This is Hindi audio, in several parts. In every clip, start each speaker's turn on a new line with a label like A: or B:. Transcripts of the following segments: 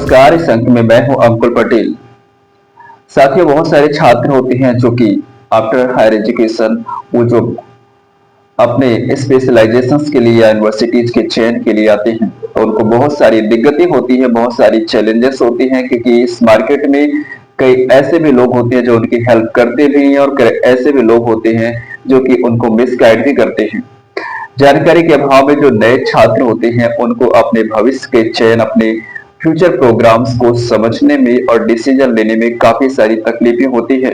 A: नमस्कार, इस अंक में मैं हूं अंकुल पटेल। साथियों, बहुत सारे छात्र होते हैं जो कि आफ्टर हायर एजुकेशन वो जो अपने स्पेशलाइजेशंस के लिए या यूनिवर्सिटीज के चयन के लिए आते हैं, तो उनको बहुत सारी दिक्कतें होती हैं, बहुत सारी चैलेंजेस होती हैं, क्योंकि इस मार्केट में कई ऐसे भी लोग होते हैं जो उनकी हेल्प करते भी हैं और ऐसे भी लोग होते हैं जो कि उनको मिसगाइड भी करते हैं। जानकारी के अभाव में जो नए छात्र होते हैं उनको अपने भविष्य के चयन, अपने फ्यूचर प्रोग्राम्स को समझने में और डिसीजन लेने में काफी सारी तकलीफें होती है।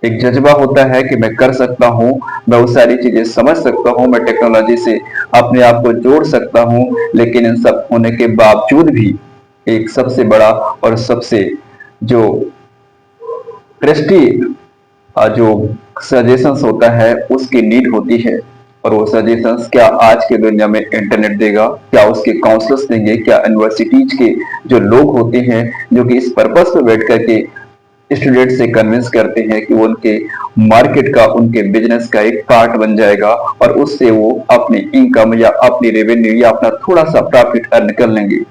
A: एक जज्बा होता है कि मैं कर सकता हूँ, मैं वो सारी चीजें समझ सकता हूँ, मैं टेक्नोलॉजी से अपने आप को जोड़ सकता हूँ, लेकिन इन सब होने के बावजूद भी एक सबसे बड़ा और सबसे जो ट्रस्टी जो सजेशंस होता है उसकी नीड होती है। और वो सजेशंस क्या आज के दुनिया में इंटरनेट देगा, क्या उसके काउंसलर्स देंगे, क्या यूनिवर्सिटीज के जो लोग होते हैं जो कि इस पर्पस पे बैठ करके स्टूडेंट से कन्विंस करते हैं कि वो उनके मार्केट का, उनके बिजनेस का एक पार्ट बन जाएगा और उससे वो अपनी इनकम या अपनी रेवेन्यू या अपना थोड़ा सा प्रॉफिट अर्न कर लेंगे।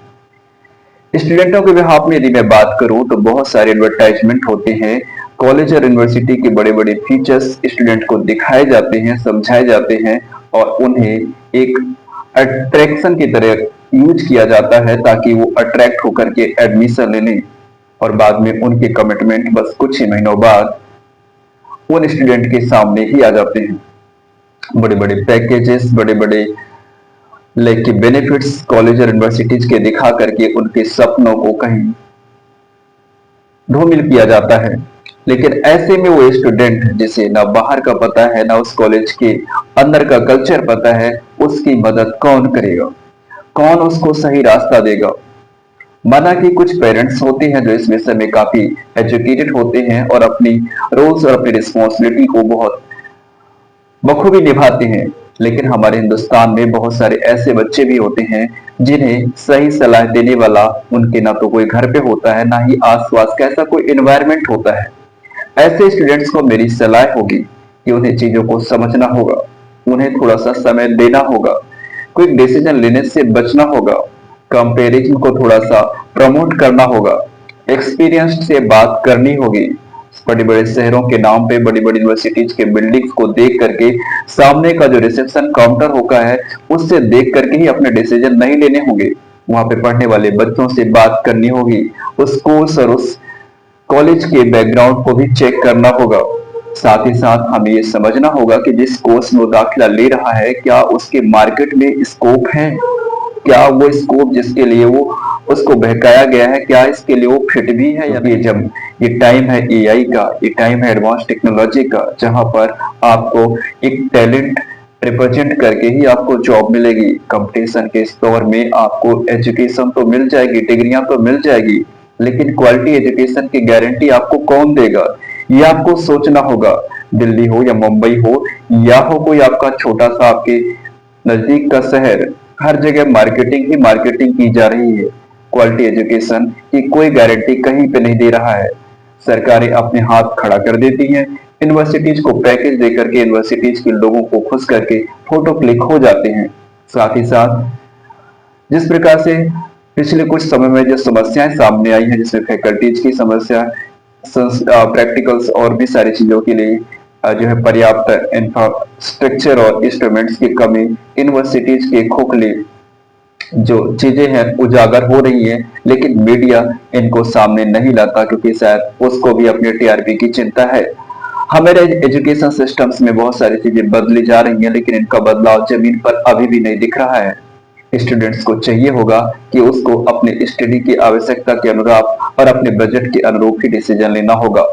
A: स्टूडेंटों के बिहाफ में यदि मैं बात करूं तो बहुत सारे एडवर्टाइजमेंट होते हैं, कॉलेज और यूनिवर्सिटी के बड़े बड़े फीचर्स स्टूडेंट को दिखाए जाते हैं, समझाए जाते हैं और उन्हें एक अट्रैक्शन की तरह यूज किया जाता है ताकि वो अट्रैक्ट होकर के एडमिशन ले लें और बाद में उनके कमिटमेंट बस कुछ ही महीनों बाद उन स्टूडेंट के सामने ही आ जाते हैं। बड़े बड़े पैकेजेस, बड़े बड़े लेकिन बेनिफिट्स कॉलेज और यूनिवर्सिटीज के दिखा करके उनके सपनों को कहीं धूमिल किया जाता है। लेकिन ऐसे में वो स्टूडेंट जिसे ना बाहर का पता है, ना उस कॉलेज के अंदर का कल्चर पता है, उसकी मदद कौन करेगा, कौन उसको सही रास्ता देगा। माना कि कुछ पेरेंट्स होते हैं जो इस विषय में काफी एजुकेटेड होते हैं और अपनी रोल्स और अपनी रिस्पॉन्सिबिलिटी को बहुत बखूबी निभाते हैं, लेकिन हमारे हिंदुस्तान में बहुत सारे ऐसे बच्चे भी होते हैं जिन्हें सही सलाह देने वाला उनके ना तो कोई घर पे होता है, ना ही आसपास का ऐसा कोई एनवायरनमेंट होता है। ऐसे स्टूडेंट्स को मेरी सलाह होगी कि उन्हें चीजों को समझना होगा, उन्हें थोड़ा सा समय देना होगा, क्विक डिसीजन लेने से बचना होगा, कंपैरिजन को थोड़ा सा प्रमोट करना होगा, एक्सपीरियंस से बात करनी होगी। बड़े बड़े शहरों के नाम पे बड़ी बड़ी यूनिवर्सिटीज के बिल्डिंग्स को देख करके सामने का जो रिसेप्शन काउंटर होता है उससे देख करके ही अपने डिसीजन नहीं लेने होंगे। वहां पे पढ़ने वाले बच्चों से बात करनी होगी, उस कोर्स और उस कॉलेज के बैकग्राउंड को भी चेक करना होगा। साथ ही साथ हमें ये समझना होगा कि जिस कोर्स में वो दाखिला ले रहा है क्या उसके मार्केट में स्कोप है, क्या वो स्कोप जिसके लिए वो उसको बहकाया गया है क्या इसके लिए वो फिट भी है या नहीं। जब ये टाइम है एआई का, ये टाइम है एडवांस टेक्नोलॉजी का, जहां पर आपको एक टैलेंट रिप्रेजेंट करके ही आपको जॉब मिलेगी। कंपटीशन के इस दौर में आपको एजुकेशन तो मिल जाएगी, डिग्रियां तो मिल जाएगी, लेकिन क्वालिटी एजुकेशन की गारंटी आपको कौन देगा, ये आपको सोचना होगा। दिल्ली हो या मुंबई हो या हो कोई आपका छोटा सा आपके नजदीक का शहर, हर जगह मार्केटिंग ही मार्केटिंग की जा रही है। क्वालिटी एजुकेशन की कोई गारंटी कहीं पे नहीं दे रहा है। सरकारें अपने हाथ खड़ा कर देती हैं, यूनिवर्सिटीज को पैकेज देकर के यूनिवर्सिटीज के लोगों को खुश करके फोटो क्लिक हो जाते हैं। साथ ही साथ जिस प्रकार से पिछले कुछ समय में जो समस्याएं सामने आई हैं, जिसमें फैकल्टीज की समस्या, प्रैक्टिकल्स और भी सारी चीजों के लिए जो है पर्याप्त इंफ्रास्ट्रक्चर और इंस्ट्रूमेंट्स की कमी, यूनिवर्सिटीज के खोखले जो चीजें हैं उजागर हो रही हैं, लेकिन मीडिया इनको सामने नहीं लाता क्योंकि शायद उसको भी अपने टीआरपी की चिंता है। हमारे एजुकेशन सिस्टम्स में बहुत सारी चीजें बदली जा रही हैं, लेकिन इनका बदलाव जमीन पर अभी भी नहीं दिख रहा है। स्टूडेंट्स को चाहिए होगा कि उसको अपने स्टडी की आवश्यकता के अनुरूप और अपने बजट के अनुरूप ही डिसीजन लेना होगा।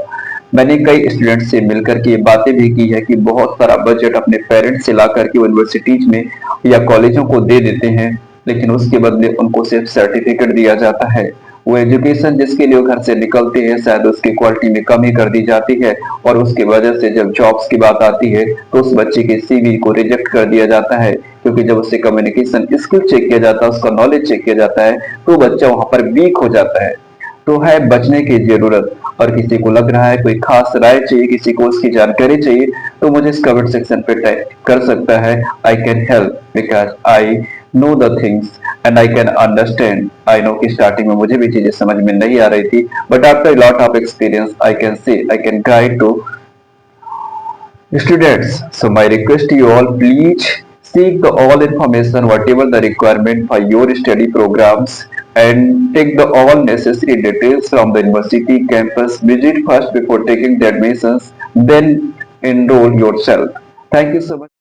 A: मैंने कई स्टूडेंट से मिलकर के ये बातें भी की है कि बहुत सारा बजट अपने पेरेंट्स से ला करके यूनिवर्सिटीज में या कॉलेजों को दे देते हैं, लेकिन उसके बदले उनको सिर्फ सर्टिफिकेट दिया जाता है। वो एजुकेशन जिसके लिए वो घर से निकलते हैं शायद उसकी क्वालिटी में कमी कर दी जाती है और उसकी वजह से जब जॉब्स की बात आती है तो उस बच्चे के सीवी को रिजेक्ट कर दिया जाता है, क्योंकि जब उससे कम्युनिकेशन स्किल चेक किया जाता है, उसका नॉलेज चेक किया जाता है, तो बच्चा वहां पर वीक हो जाता है। तो है बचने की जरूरत। और किसी को लग रहा है कोई खास राय चाहिए, किसी को उसकी जानकारी चाहिए, तो मुझे इस कमेंट सेक्शन पे टाइप कर सकता है। I can help because I know the things and I can understand. I know कि स्टार्टिंग में मुझे भी चीजें समझ में नहीं आ रही थी, but after lot of experience I can see I can guide to students. So my request to you all, please seek the all information whatever the requirement for your study programs and take the all necessary details from the university campus. Visit first before taking the admissions, then enroll yourself. Thank you so much.